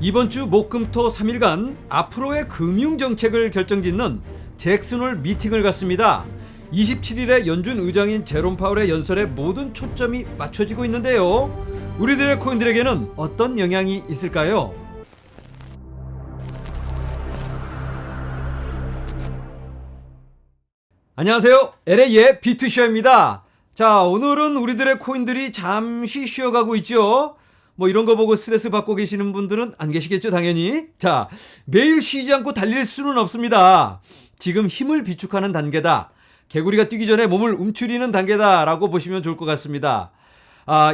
이번 주 목금토 3일간 앞으로의 금융정책을 결정짓는 잭슨홀 미팅을 갖습니다. 27일에 연준 의장인 제롬 파월의 연설에 모든 초점이 맞춰지고 있는데요. 우리들의 코인들에게는 어떤 영향이 있을까요? 안녕하세요. LA의 비트쇼입니다. 자, 오늘은 우리들의 코인들이 잠시 쉬어가고 있죠. 뭐 이런 거 보고 스트레스 받고 계시는 분들은 안 계시겠죠, 당연히. 자, 매일 쉬지 않고 달릴 수는 없습니다. 지금 힘을 비축하는 단계다. 개구리가 뛰기 전에 몸을 움츠리는 단계다 라고 보시면 좋을 것 같습니다.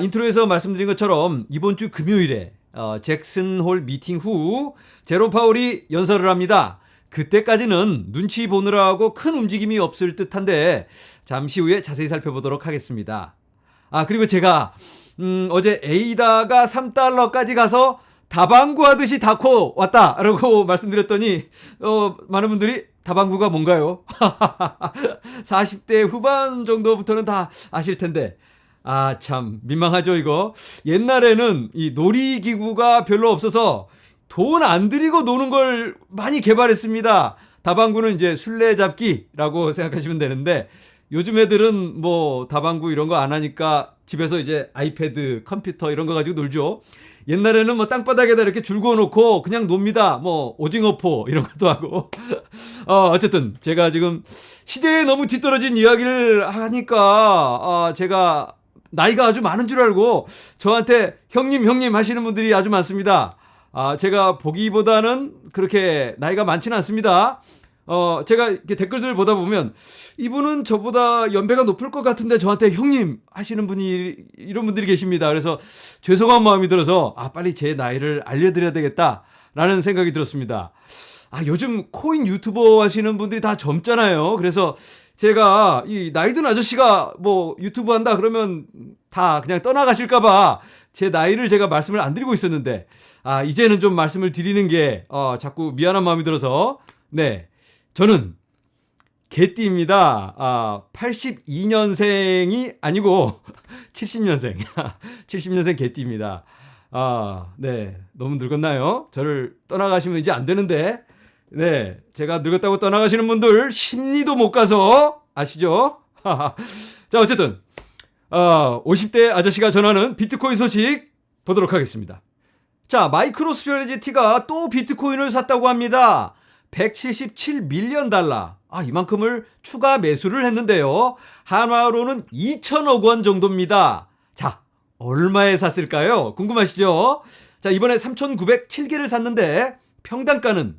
인트로에서 말씀드린 것처럼 이번 주 금요일에 잭슨홀 미팅 후 제롬 파월이 연설을 합니다. 그때까지는 눈치 보느라고 큰 움직임이 없을 듯한데 잠시 후에 자세히 살펴보도록 하겠습니다. 그리고 제가 어제 에이다가 3달러까지 가서 다방구 하듯이 닫고 왔다라고 말씀드렸더니 많은 분들이 다방구가 뭔가요? 40대 후반 정도부터는 다 아실 텐데 참 민망하죠 이거. 옛날에는 이 놀이기구가 별로 없어서 돈 안 들이고 노는 걸 많이 개발했습니다. 다방구는 이제 술래잡기라고 생각하시면 되는데 요즘 애들은 뭐 다방구 이런 거 안 하니까 집에서 이제 아이패드, 컴퓨터 이런 거 가지고 놀죠. 옛날에는 뭐 땅바닥에다 이렇게 줄 그어놓고 그냥 놉니다. 뭐 오징어포 이런 것도 하고. 어쨌든 제가 지금 시대에 너무 뒤떨어진 이야기를 하니까 제가 나이가 아주 많은 줄 알고 저한테 형님 하시는 분들이 아주 많습니다. 제가 보기보다는 그렇게 나이가 많지는 않습니다. 제가 이렇게 댓글들 보다 보면 이분은 저보다 연배가 높을 것 같은데 저한테 형님 하시는 분이 이런 분들이 계십니다. 그래서 죄송한 마음이 들어서 빨리 제 나이를 알려드려야 되겠다라는 생각이 들었습니다. 요즘 코인 유튜버 하시는 분들이 다 젊잖아요. 그래서 제가 이 나이든 아저씨가 뭐 유튜브 한다 그러면 다 그냥 떠나가실까봐 제 나이를 제가 말씀을 안 드리고 있었는데 이제는 좀 말씀을 드리는 게 자꾸 미안한 마음이 들어서 네, 저는 개띠입니다. 82년생이 아니고 70년생 70년생 개띠입니다. 네, 너무 늙었나요? 저를 떠나가시면 이제 안 되는데 네, 제가 늙었다고 떠나가시는 분들 심리도 못 가서 아시죠? 자, 어쨌든 50대 아저씨가 전하는 비트코인 소식 보도록 하겠습니다. 자, 마이크로스트래티지가 또 비트코인을 샀다고 합니다. 177밀리언 달러. 이만큼을 추가 매수를 했는데요. 한화로는 2천억 원 정도입니다. 자, 얼마에 샀을까요? 궁금하시죠? 자, 이번에 3,907개를 샀는데 평단가는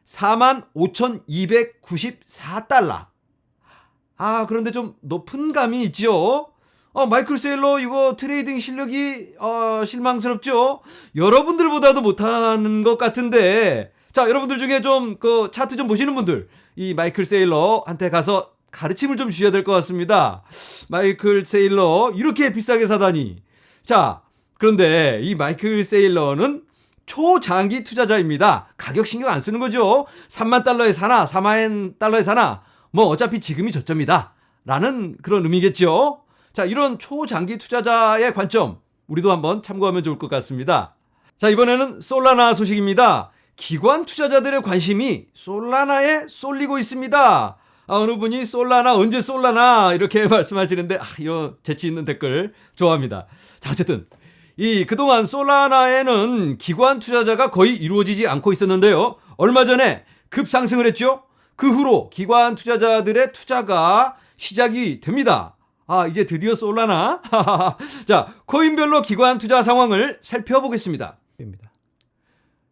45,294달러. 그런데 좀 높은 감이 있죠? 마이클 세일러 이거 트레이딩 실력이 실망스럽죠? 여러분들보다도 못하는 것 같은데 자, 여러분들 중에 좀 그 차트 좀 보시는 분들 이 마이클 세일러한테 가서 가르침을 좀 주셔야 될 것 같습니다. 마이클 세일러 이렇게 비싸게 사다니. 자, 그런데 이 마이클 세일러는 초장기 투자자입니다. 가격 신경 안 쓰는 거죠. 3만 달러에 사나 4만 달러에 사나 뭐 어차피 지금이 저점이다 라는 그런 의미겠죠. 자, 이런 초장기 투자자의 관점 우리도 한번 참고하면 좋을 것 같습니다. 자, 이번에는 솔라나 소식입니다. 기관 투자자들의 관심이 솔라나에 쏠리고 있습니다. 어느 분이 솔라나 언제 솔라나 이렇게 말씀하시는데 이런 재치 있는 댓글 좋아합니다. 자, 어쨌든 그동안 솔라나에는 기관 투자자가 거의 이루어지지 않고 있었는데요. 얼마 전에 급상승을 했죠. 그 후로 기관 투자자들의 투자가 시작이 됩니다. 이제 드디어 솔라나. 자, 코인별로 기관 투자 상황을 살펴보겠습니다.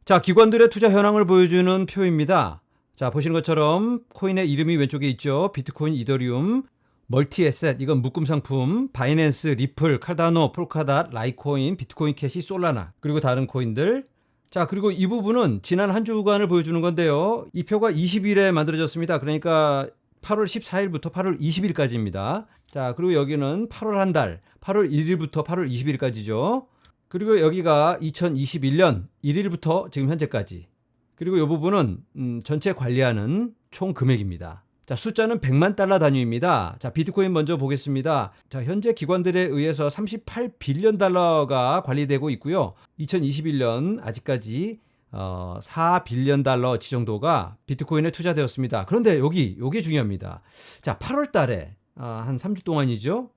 자, 기관들의 투자 현황을 보여주는 표입니다. 자, 보시는 것처럼 코인의 이름이 왼쪽에 있죠. 비트코인, 이더리움, 멀티에셋, 이건 묶음 상품, 바이낸스, 리플, 카다노, 폴카닷, 라이코인, 비트코인 캐시, 솔라나, 그리고 다른 코인들. 자, 그리고 이 부분은 지난 한 주간을 보여주는 건데요. 이 표가 20일에 만들어졌습니다. 그러니까 8월 14일부터 8월 20일까지입니다. 자, 그리고 여기는 8월 한 달, 8월 1일부터 8월 20일까지죠. 그리고 여기가 2021년 1일부터 지금 현재까지. 그리고 이 부분은 전체 관리하는 총 금액입니다. 자, 숫자는 100만 달러 단위입니다. 자, 비트코인 먼저 보겠습니다. 자, 현재 기관들에 의해서 38빌리언 달러가 관리되고 있고요. 2021년 아직까지 4빌리언 달러치 정도가 비트코인에 투자되었습니다. 그런데 요게 중요합니다. 자, 8월 달에 한 3주 동안이죠.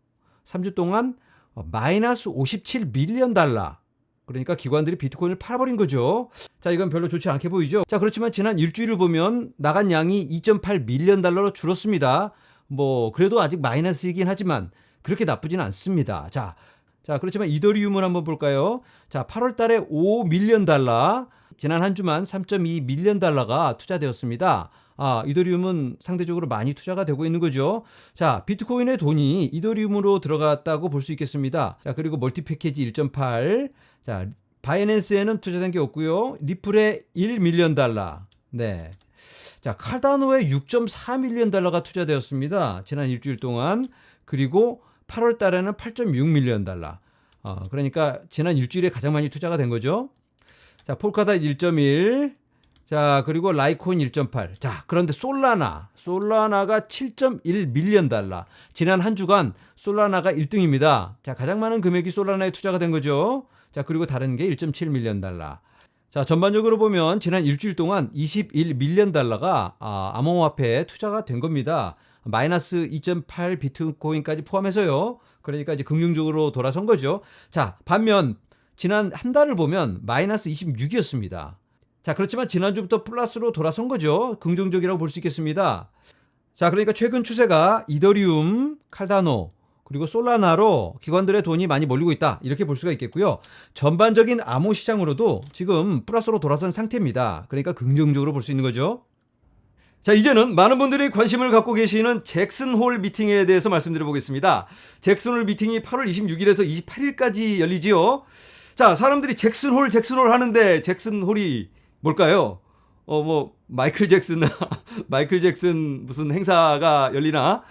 3주 동안 마이너스 57밀리언 달러. 그러니까 기관들이 비트코인을 팔아버린 거죠. 자, 이건 별로 좋지 않게 보이죠. 자, 그렇지만 지난 일주일을 보면 나간 양이 2.8밀리언 달러로 줄었습니다. 뭐 그래도 아직 마이너스이긴 하지만 그렇게 나쁘진 않습니다. 자, 그렇지만 이더리움을 한번 볼까요? 자, 8월 달에 5밀리언 달러, 지난 한 주만 3.2밀리언 달러가 투자되었습니다. 이더리움은 상대적으로 많이 투자가 되고 있는 거죠. 자, 비트코인의 돈이 이더리움으로 들어갔다고 볼 수 있겠습니다. 자, 그리고 멀티 패키지 1.8. 자, 바이낸스에는 투자된 게 없고요. 리플에 1밀리언 달러. 네. 자, 카르다노에 6.4밀리언 달러가 투자되었습니다. 지난 일주일 동안. 그리고 8월 달에는 8.6밀리언 달러. 그러니까 지난 일주일에 가장 많이 투자가 된 거죠. 자, 폴카닷 1.1. 자, 그리고 라이코인 1.8. 자, 그런데 솔라나가 7.1밀리언 달러. 지난 한 주간 솔라나가 1등입니다. 자, 가장 많은 금액이 솔라나에 투자가 된 거죠. 자, 그리고 다른 게 1.7밀리언 달러. 자, 전반적으로 보면 지난 일주일 동안 21밀리언 달러가 암호화폐에 투자가 된 겁니다. 마이너스 2.8 비트코인까지 포함해서요. 그러니까 이제 긍정적으로 돌아선 거죠. 자, 반면 지난 한 달을 보면 마이너스 26이었습니다. 자, 그렇지만 지난주부터 플러스로 돌아선 거죠. 긍정적이라고 볼 수 있겠습니다. 자, 그러니까 최근 추세가 이더리움, 칼다노, 그리고 솔라나로 기관들의 돈이 많이 몰리고 있다. 이렇게 볼 수가 있겠고요. 전반적인 암호 시장으로도 지금 플러스로 돌아선 상태입니다. 그러니까 긍정적으로 볼 수 있는 거죠. 자, 이제는 많은 분들이 관심을 갖고 계시는 잭슨 홀 미팅에 대해서 말씀드려 보겠습니다. 잭슨 홀 미팅이 8월 26일에서 28일까지 열리지요. 자, 사람들이 잭슨 홀 하는데 잭슨 홀이 뭘까요? 마이클 잭슨 무슨 행사가 열리나?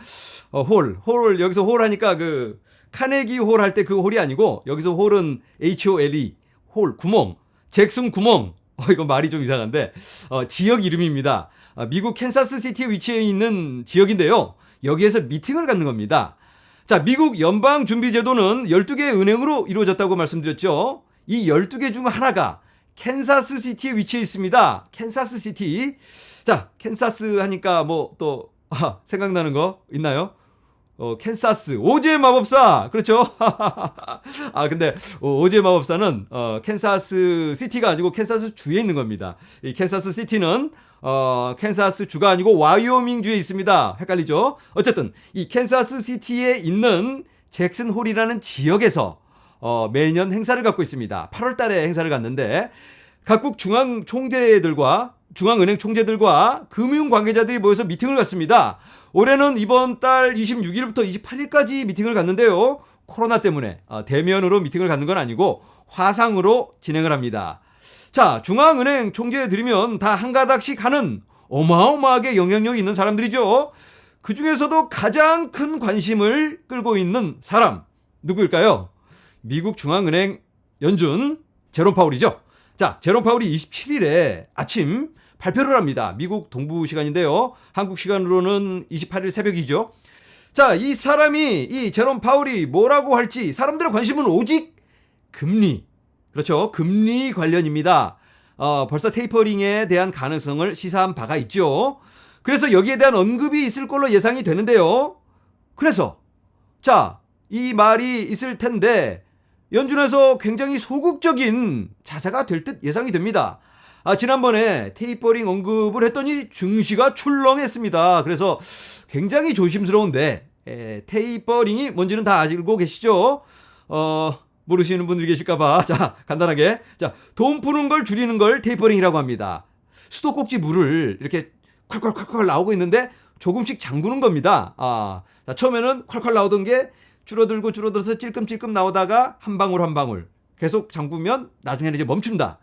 여기서 홀 하니까 그 카네기 홀 할 때 그 홀이 아니고 여기서 홀은 HOLE, 홀, 구멍, 잭슨 구멍. 이거 말이 좀 이상한데, 지역 이름입니다. 미국 캔사스 시티에 위치해 있는 지역인데요. 여기에서 미팅을 갖는 겁니다. 자, 미국 연방준비제도는 12개의 은행으로 이루어졌다고 말씀드렸죠. 이 12개 중 하나가 캔사스 시티에 위치해 있습니다. 캔사스 시티. 자, 캔사스 하니까 생각나는 거 있나요? 캔사스. 오즈의 마법사. 그렇죠? 근데 오즈의 마법사는 캔사스 시티가 아니고 캔사스 주에 있는 겁니다. 이 캔사스 시티는 캔사스 주가 아니고 와이오밍 주에 있습니다. 헷갈리죠? 어쨌든 이 캔사스 시티에 있는 잭슨 홀이라는 지역에서 매년 행사를 갖고 있습니다. 8월 달에 행사를 갖는데 각국 중앙은행 총재들과 금융 관계자들이 모여서 미팅을 갖습니다. 올해는 이번 달 26일부터 28일까지 미팅을 갖는데요. 코로나 때문에 대면으로 미팅을 갖는 건 아니고 화상으로 진행을 합니다. 자, 중앙은행 총재들이면 다 한 가닥씩 하는 어마어마하게 영향력이 있는 사람들이죠. 그 중에서도 가장 큰 관심을 끌고 있는 사람 누구일까요? 미국 중앙은행 연준 제롬 파월이죠. 자, 제롬 파월이 27일에 아침 발표를 합니다. 미국 동부 시간인데요. 한국 시간으로는 28일 새벽이죠. 자, 이 제롬 파월이 뭐라고 할지 사람들의 관심은 오직 금리. 그렇죠. 금리 관련입니다. 벌써 테이퍼링에 대한 가능성을 시사한 바가 있죠. 그래서 여기에 대한 언급이 있을 걸로 예상이 되는데요. 그래서 자, 이 말이 있을 텐데 연준에서 굉장히 소극적인 자세가 될 듯 예상이 됩니다. 지난번에 테이퍼링 언급을 했더니 증시가 출렁했습니다. 그래서 굉장히 조심스러운데 테이퍼링이 뭔지는 다 알고 계시죠? 모르시는 분들이 계실까봐. 자, 간단하게. 자, 돈 푸는 걸 줄이는 걸 테이퍼링이라고 합니다. 수도꼭지 물을 이렇게 콸콸콸콸 나오고 있는데 조금씩 잠그는 겁니다. 자, 처음에는 콸콸 나오던 게 줄어들어서 찔끔찔끔 나오다가 한 방울 계속 잠그면 나중에는 이제 멈춘다.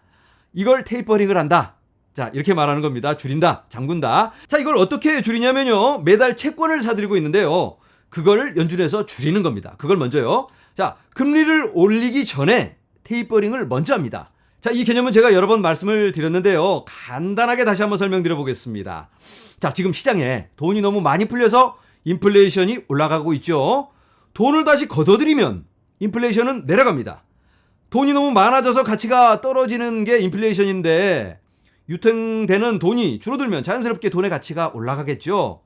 이걸 테이퍼링을 한다. 자, 이렇게 말하는 겁니다. 줄인다, 잠근다. 자, 이걸 어떻게 줄이냐면요. 매달 채권을 사들이고 있는데요. 그걸 연준에서 줄이는 겁니다. 그걸 먼저요. 자, 금리를 올리기 전에 테이퍼링을 먼저 합니다. 자, 이 개념은 제가 여러 번 말씀을 드렸는데요. 간단하게 다시 한번 설명드려 보겠습니다. 자, 지금 시장에 돈이 너무 많이 풀려서 인플레이션이 올라가고 있죠. 돈을 다시 걷어들이면 인플레이션은 내려갑니다. 돈이 너무 많아져서 가치가 떨어지는 게 인플레이션인데 유통되는 돈이 줄어들면 자연스럽게 돈의 가치가 올라가겠죠.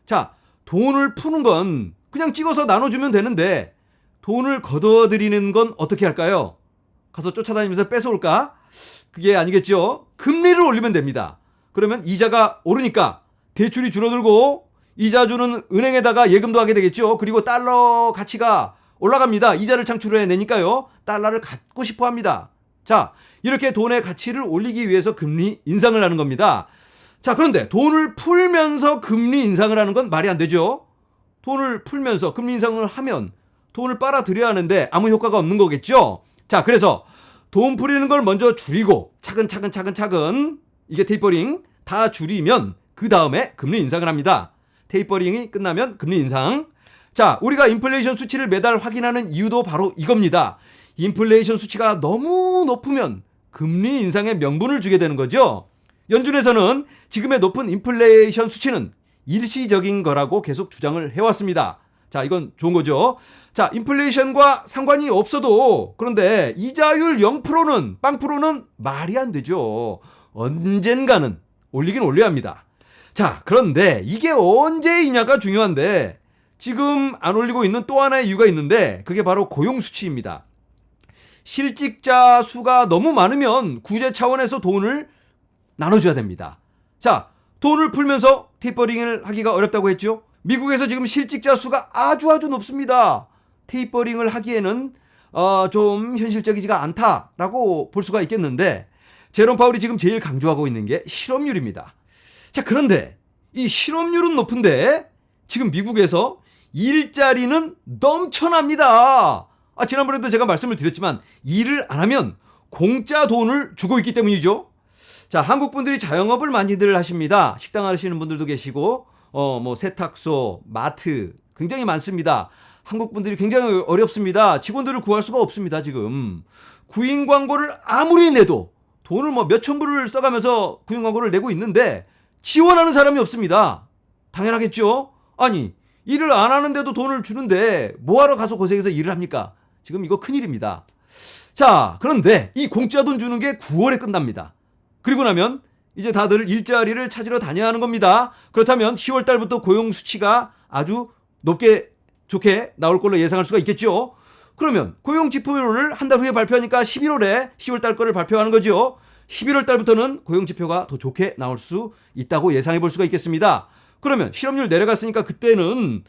자, 돈을 푸는 건 그냥 찍어서 나눠주면 되는데 돈을 걷어들이는 건 어떻게 할까요? 가서 쫓아다니면서 뺏어올까? 그게 아니겠죠. 금리를 올리면 됩니다. 그러면 이자가 오르니까 대출이 줄어들고 이자 주는 은행에다가 예금도 하게 되겠죠. 그리고 달러 가치가 올라갑니다. 이자를 창출해내니까요. 달러를 갖고 싶어 합니다. 자, 이렇게 돈의 가치를 올리기 위해서 금리 인상을 하는 겁니다. 자, 그런데 돈을 풀면서 금리 인상을 하는 건 말이 안 되죠. 돈을 풀면서 금리 인상을 하면 돈을 빨아들여야 하는데 아무 효과가 없는 거겠죠. 자, 그래서 돈 풀리는 걸 먼저 줄이고 차근차근 이게 테이퍼링 다 줄이면 그 다음에 금리 인상을 합니다. 테이퍼링이 끝나면 금리 인상. 자, 우리가 인플레이션 수치를 매달 확인하는 이유도 바로 이겁니다. 인플레이션 수치가 너무 높으면 금리 인상의 명분을 주게 되는 거죠. 연준에서는 지금의 높은 인플레이션 수치는 일시적인 거라고 계속 주장을 해왔습니다. 자, 이건 좋은 거죠. 자, 인플레이션과 상관이 없어도 그런데 이자율 0%는 빵프로는 말이 안 되죠. 언젠가는 올리긴 올려야 합니다. 자, 그런데 이게 언제이냐가 중요한데 지금 안 올리고 있는 또 하나의 이유가 있는데 그게 바로 고용 수치입니다. 실직자 수가 너무 많으면 구제 차원에서 돈을 나눠줘야 됩니다. 자, 돈을 풀면서 테이퍼링을 하기가 어렵다고 했죠. 미국에서 지금 실직자 수가 아주 높습니다. 테이퍼링을 하기에는 좀 현실적이지가 않다라고 볼 수가 있겠는데 제롬 파월이 지금 제일 강조하고 있는 게 실업률입니다. 자, 그런데 이 실업률은 높은데 지금 미국에서 일자리는 넘쳐납니다. 지난번에도 제가 말씀을 드렸지만 일을 안 하면 공짜 돈을 주고 있기 때문이죠. 자, 한국 분들이 자영업을 많이들 하십니다. 식당 하시는 분들도 계시고 뭐 세탁소, 마트 굉장히 많습니다. 한국 분들이 굉장히 어렵습니다. 직원들을 구할 수가 없습니다. 지금 구인 광고를 아무리 내도 돈을 뭐 몇천 불을 써가면서 구인 광고를 내고 있는데 지원하는 사람이 없습니다. 당연하겠죠. 아니, 일을 안 하는데도 돈을 주는데 뭐하러 가서 고생해서 일을 합니까? 지금 이거 큰일입니다. 자, 그런데 이 공짜 돈 주는 게 9월에 끝납니다. 그리고 나면 이제 다들 일자리를 찾으러 다녀야 하는 겁니다. 그렇다면 10월 달부터 고용 수치가 아주 좋게 나올 걸로 예상할 수가 있겠죠. 그러면 고용 지표를 한 달 후에 발표하니까 11월에 10월 달 거를 발표하는 거죠. 11월 달부터는 고용 지표가 더 좋게 나올 수 있다고 예상해 볼 수가 있겠습니다. 그러면 실업률 내려갔으니까 그때는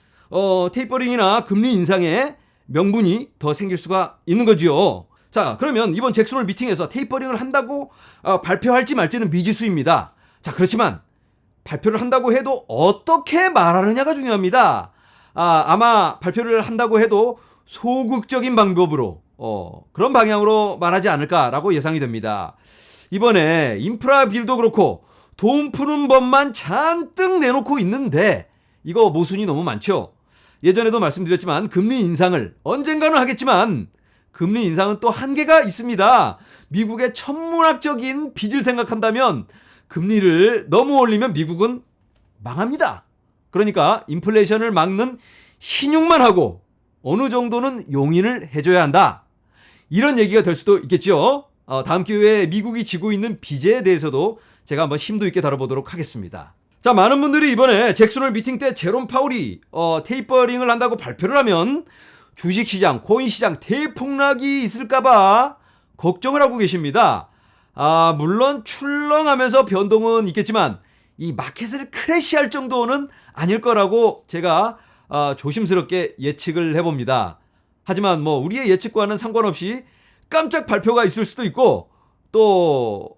테이퍼링이나 금리 인상의 명분이 더 생길 수가 있는 거지요. 자, 그러면 이번 잭슨홀 미팅에서 테이퍼링을 한다고 발표할지 말지는 미지수입니다. 자, 그렇지만 발표를 한다고 해도 어떻게 말하느냐가 중요합니다. 아마 발표를 한다고 해도 소극적인 방법으로 그런 방향으로 말하지 않을까라고 예상이 됩니다. 이번에 인프라 빌도 그렇고 돈 푸는 법만 잔뜩 내놓고 있는데 이거 모순이 너무 많죠. 예전에도 말씀드렸지만 금리 인상을 언젠가는 하겠지만 금리 인상은 또 한계가 있습니다. 미국의 천문학적인 빚을 생각한다면 금리를 너무 올리면 미국은 망합니다. 그러니까 인플레이션을 막는 신용만 하고 어느 정도는 용인을 해줘야 한다. 이런 얘기가 될 수도 있겠죠. 다음 기회에 미국이 지고 있는 빚에 대해서도 제가 한번 심도 있게 다뤄보도록 하겠습니다. 자, 많은 분들이 이번에 잭슨홀 미팅 때 제롬 파월이 테이퍼링을 한다고 발표를 하면 주식시장, 코인시장 대폭락이 있을까봐 걱정을 하고 계십니다. 물론 출렁하면서 변동은 있겠지만 이 마켓을 크래시할 정도는 아닐 거라고 제가 조심스럽게 예측을 해봅니다. 하지만 뭐 우리의 예측과는 상관없이 깜짝 발표가 있을 수도 있고 또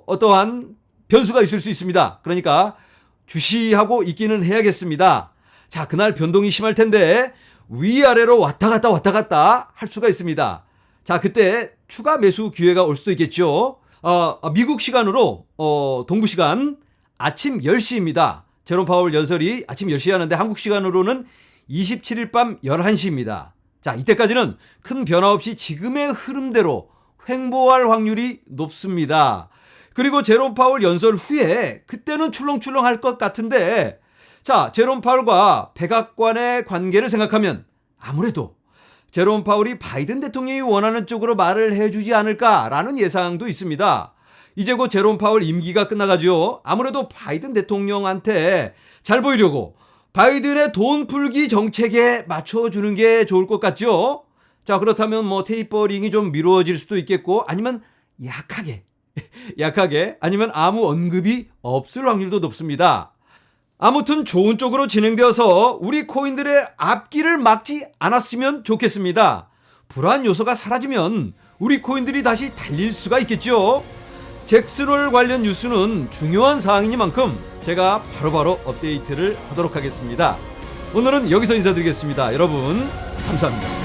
어떠한 변수가 있을 수 있습니다. 그러니까 주시하고 있기는 해야겠습니다. 자, 그날 변동이 심할 텐데 위아래로 왔다 갔다 할 수가 있습니다. 자, 그때 추가 매수 기회가 올 수도 있겠죠. 미국 시간으로 동부 시간 아침 10시입니다. 제롬 파월 연설이 아침 10시에 하는데 한국 시간으로는 27일 밤 11시입니다. 자, 이때까지는 큰 변화 없이 지금의 흐름대로 횡보할 확률이 높습니다. 그리고 제롬 파월 연설 후에 그때는 출렁출렁할 것 같은데 자, 제롬 파월과 백악관의 관계를 생각하면 아무래도 제롬 파월이 바이든 대통령이 원하는 쪽으로 말을 해주지 않을까라는 예상도 있습니다. 이제 곧 제롬 파월 임기가 끝나가죠. 아무래도 바이든 대통령한테 잘 보이려고 바이든의 돈 풀기 정책에 맞춰주는 게 좋을 것 같죠. 자, 그렇다면 뭐 테이퍼링이 좀 미뤄질 수도 있겠고, 아니면 약하게 아니면 아무 언급이 없을 확률도 높습니다. 아무튼 좋은 쪽으로 진행되어서 우리 코인들의 앞길을 막지 않았으면 좋겠습니다. 불안 요소가 사라지면 우리 코인들이 다시 달릴 수가 있겠죠. 잭스홀 관련 뉴스는 중요한 사항이니만큼 제가 바로바로 업데이트를 하도록 하겠습니다. 오늘은 여기서 인사드리겠습니다. 여러분 감사합니다.